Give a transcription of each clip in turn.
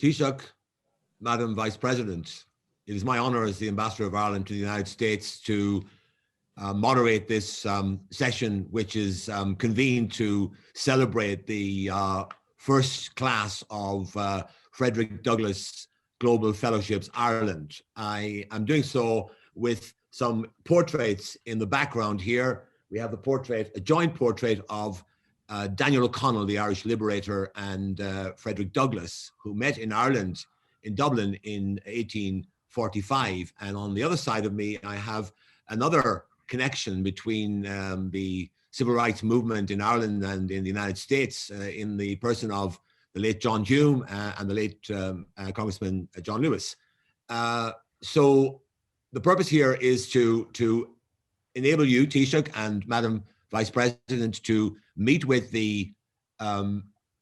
Taoiseach, Madam Vice President, it is my honour as the Ambassador of Ireland to the United States to moderate this session, which is convened to celebrate the first class of Frederick Douglass Global Fellowships Ireland. I am doing so with some portraits in the background here. We have the portrait, a joint portrait of Daniel O'Connell, the Irish liberator, and Frederick Douglass, who met in Ireland, in Dublin in 1845. And on the other side of me, I have another connection between the civil rights movement in Ireland and in the United States in the person of the late John Hume and the late Congressman John Lewis. So the purpose here is to enable you, Taoiseach and Madam Vice President, to meet with the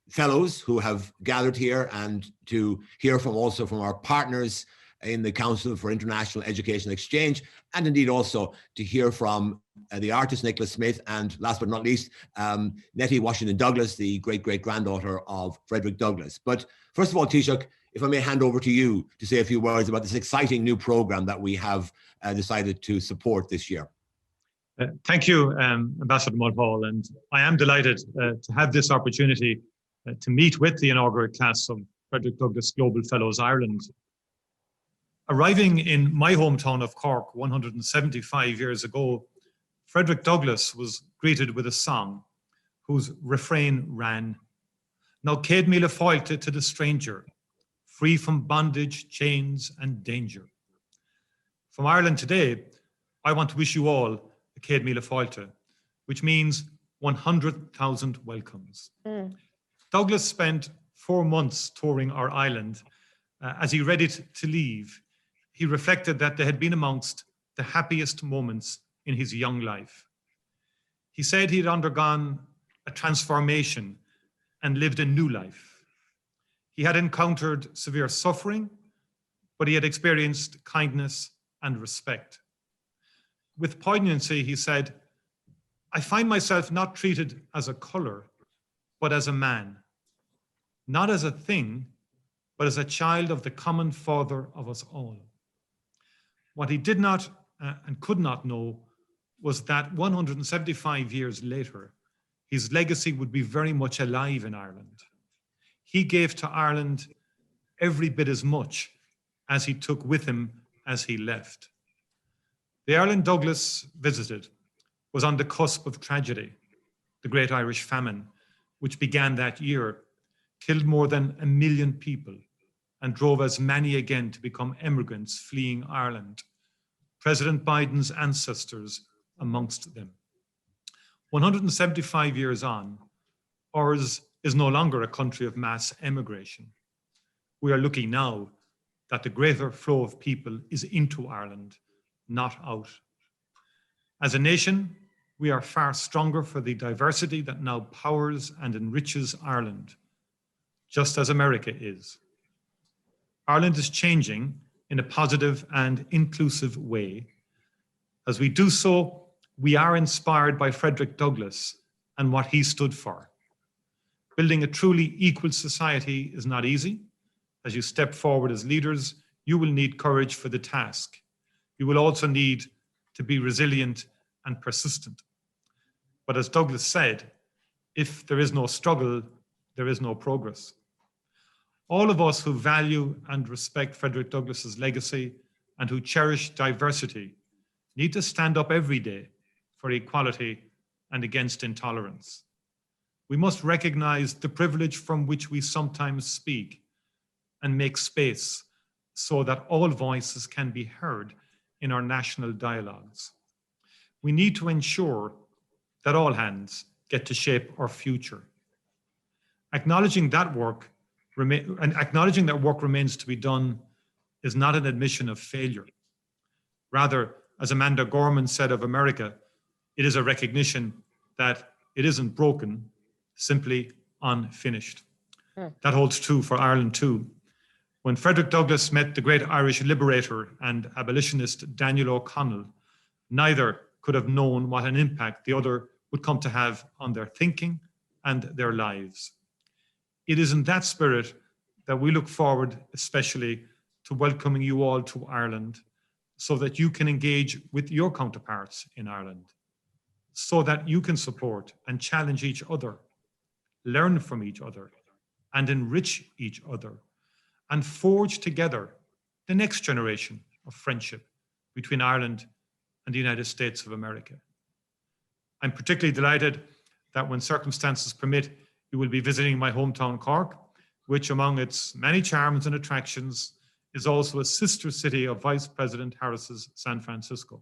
fellows who have gathered here and to hear from also from our partners in the Council for International Education Exchange, and indeed also to hear from the artist Nicholas Smith, and last but not least, Nettie Washington Douglas, the great-great-granddaughter of Frederick Douglass. But first of all, Taoiseach, if I may hand over to you to say a few words about this exciting new program that we have decided to support this year. Thank you, Ambassador Micheál, and I am delighted to have this opportunity to meet with the inaugural class of Frederick Douglass Global Fellows Ireland. Arriving in my hometown of Cork 175 years ago, Frederick Douglass was greeted with a song whose refrain ran, "Now céad míle fáilte to the stranger, free from bondage, chains and danger." From Ireland today, I want to wish you all a céad míle fáilte, which means 100,000 welcomes. Douglass spent 4 months touring our island. As he ready to leave, he reflected that they had been amongst the happiest moments in his young life. He said he had undergone a transformation and lived a new life. He had encountered severe suffering, but he had experienced kindness and respect. With poignancy, he said, "I find myself not treated as a color, but as a man, not as a thing, but as a child of the common Father of us all." What he did not and could not know was that 175 years later, his legacy would be very much alive in Ireland. He gave to Ireland every bit as much as he took with him as he left. The Ireland Douglass visited was on the cusp of tragedy. The Great Irish Famine, which began that year, killed more than 1 million people and drove as many again to become immigrants fleeing Ireland. President Biden's ancestors amongst them. 175 years on, ours is no longer a country of mass emigration. We are lucky now that the greater flow of people is into Ireland, not out. As a nation, we are far stronger for the diversity that now powers and enriches Ireland, just as America is. Ireland is changing in a positive and inclusive way. As we do so, we are inspired by Frederick Douglass and what he stood for. Building a truly equal society is not easy. As you step forward as leaders, you will need courage for the task. You will also need to be resilient and persistent. But as Douglass said, if there is no struggle, there is no progress. All of us who value and respect Frederick Douglass's legacy and who cherish diversity need to stand up every day for equality and against intolerance. We must recognize the privilege from which we sometimes speak and make space so that all voices can be heard in our national dialogues. We need to ensure that all hands get to shape our future. Acknowledging that work remains to be done is not an admission of failure. Rather, as Amanda Gorman said of America, it is a recognition that it isn't broken, simply unfinished. That holds true for Ireland too. When Frederick Douglass met the great Irish liberator and abolitionist Daniel O'Connell, neither could have known what an impact the other would come to have on their thinking and their lives. It is in that spirit that we look forward especially to welcoming you all to Ireland so that you can engage with your counterparts in Ireland, so that you can support and challenge each other, learn from each other, and enrich each other, and forge together the next generation of friendship between Ireland and the United States of America. I'm particularly delighted that when circumstances permit, you will be visiting my hometown Cork, which among its many charms and attractions is also a sister city of Vice President Harris's San Francisco.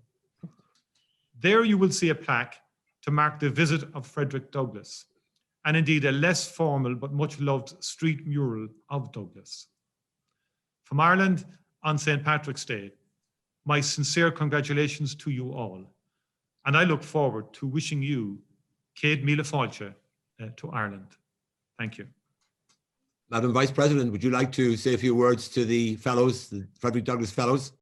There you will see a plaque to mark the visit of Frederick Douglass, and indeed a less formal but much loved street mural of Douglass. From Ireland on St. Patrick's Day, my sincere congratulations to you all, and I look forward to wishing you Céad Míle Fáilte to Ireland. Thank you. Madam Vice President, would you like to say a few words to the fellows, the Frederick Douglass Fellows?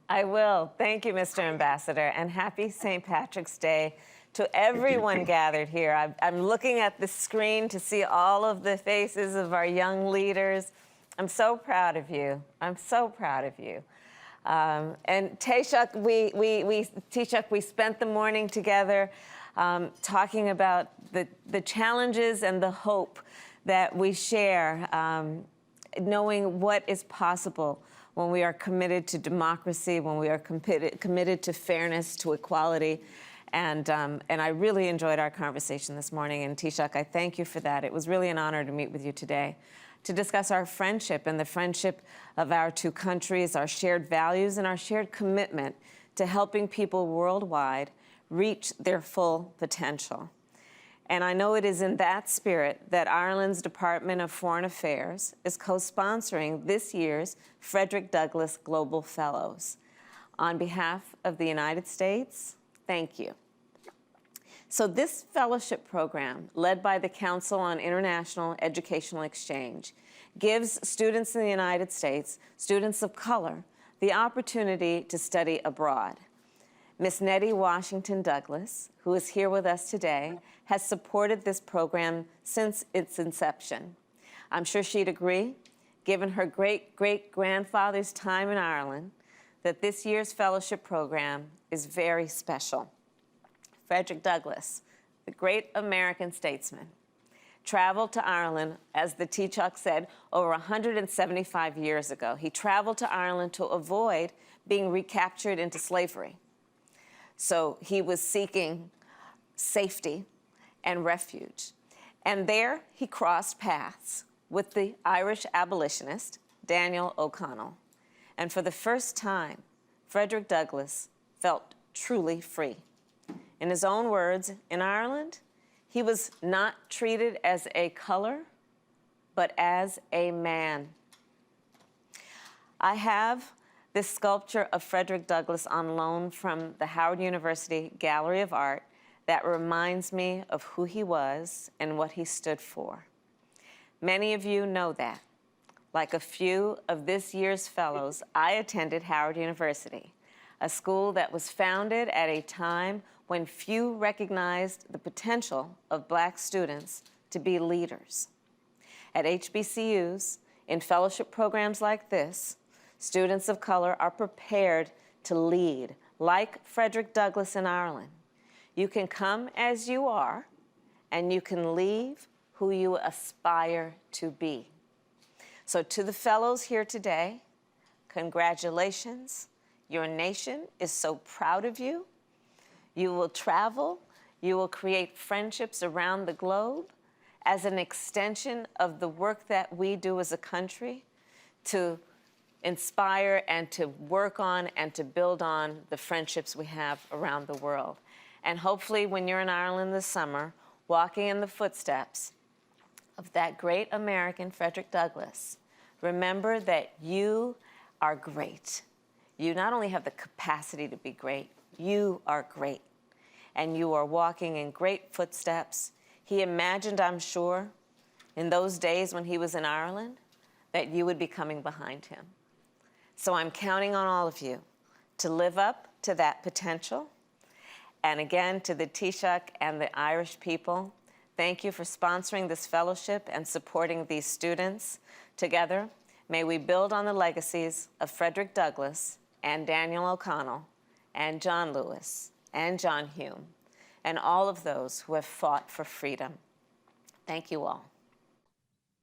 I will. Thank you, Mr. Ambassador, and happy St. Patrick's Day to everyone gathered here. I'm looking at the screen to see all of the faces of our young leaders. I'm so proud of you. I'm so proud of you. And Taoiseach, we spent the morning together talking about the challenges and the hope that we share, knowing what is possible when we are committed to democracy, when we are committed to fairness, to equality. And I really enjoyed our conversation this morning. And Taoiseach, I thank you for that. It was really an honor to meet with you today, to discuss our friendship and the friendship of our two countries, our shared values, and our shared commitment to helping people worldwide reach their full potential. And I know it is in that spirit that Ireland's Department of Foreign Affairs is co-sponsoring this year's Frederick Douglass Global Fellows. On behalf of the United States, thank you. So this fellowship program, led by the Council on International Educational Exchange, gives students in the United States, students of color, the opportunity to study abroad. Miss Nettie Washington Douglas, who is here with us today, has supported this program since its inception. I'm sure she'd agree, given her great-great-grandfather's time in Ireland, that this year's fellowship program is very special. Frederick Douglass, the great American statesman, traveled to Ireland, as the Taoiseach said, over 175 years ago. He traveled to Ireland to avoid being recaptured into slavery. So he was seeking safety and refuge. And there he crossed paths with the Irish abolitionist, Daniel O'Connell. And for the first time, Frederick Douglass felt truly free. In his own words, in Ireland, he was not treated as a color, but as a man. I have this sculpture of Frederick Douglass on loan from the Howard University Gallery of Art that reminds me of who he was and what he stood for. Many of you know that. Like a few of this year's fellows, I attended Howard University, a school that was founded at a time when few recognized the potential of Black students to be leaders. At HBCUs, in fellowship programs like this, students of color are prepared to lead, like Frederick Douglass in Ireland. You can come as you are, and you can leave who you aspire to be. So to the fellows here today, congratulations. Your nation is so proud of you. You will travel. You will create friendships around the globe as an extension of the work that we do as a country to inspire and to work on and to build on the friendships we have around the world. And hopefully when you're in Ireland this summer, walking in the footsteps of that great American Frederick Douglass, remember that you are great. You not only have the capacity to be great, you are great. And you are walking in great footsteps. He imagined, I'm sure, in those days when he was in Ireland, that you would be coming behind him. So I'm counting on all of you to live up to that potential. And again, to the Taoiseach and the Irish people, thank you for sponsoring this fellowship and supporting these students. Together, may we build on the legacies of Frederick Douglass and Daniel O'Connell and John Lewis and John Hume and all of those who have fought for freedom. Thank you all.